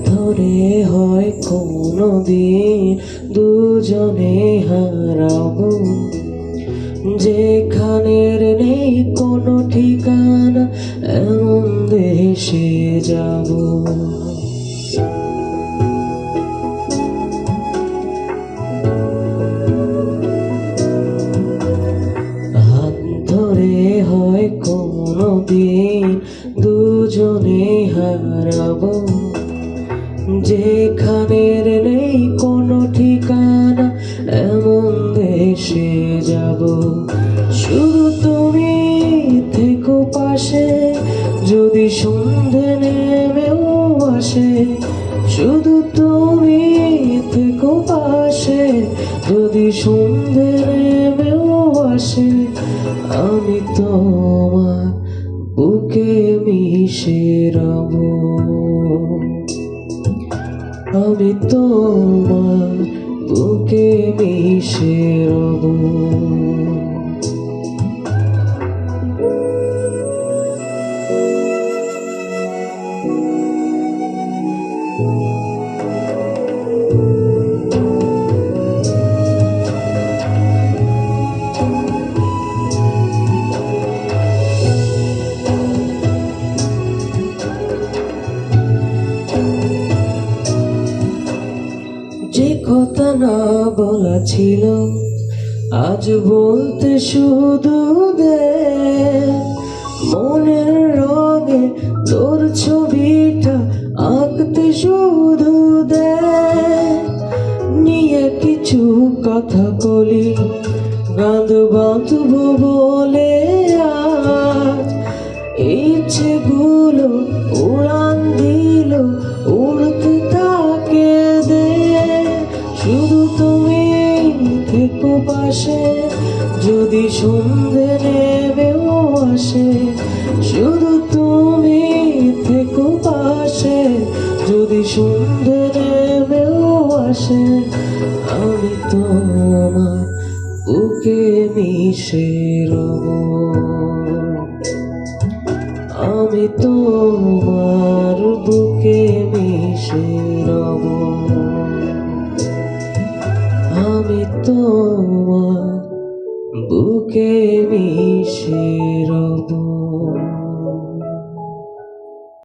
ধরে হয় কোনদিন দুজনে হারাবো, যেখানের নেই কোনো ঠিকানা এমন দেশে যাব। হাত ধরে হয় কোনদিন দুজনে হারাবো, যেখানের নেই কোনো ঠিকানা এমন দেশে যাব। শুধু তুমি থেকো পাশে যদি সন্ধে নেমেও আসে, শুধু তুমি থেকো পাশে যদি সন্ধে নেমেও আসে। আমি তোমার বুকে মিশে রব, আমি তোমার বুকে মিশে রব। যে কথা না বলা ছিল আজ বলতে শুধু দে, মনের রঙে তোর ছবিটা আঁকতে শুধু দে। নিয়ে কিছু কথা বলি গাঁদ বাঁধব বলে আজ, ইচ্ছেগুলো উড়ান দিল উড়তে থাকে দে। শুধু তুমি থেকো পাশে যদি সন্ধে নেমেও আসে, শুধু তুমি থেকো পাশে যদি সন্ধে নেমেও আসে। আমি তোমার বুকে মিশে রব, আমি তোমার বুকে মিশে রব, আমি তোমার বুকে মিশে রব।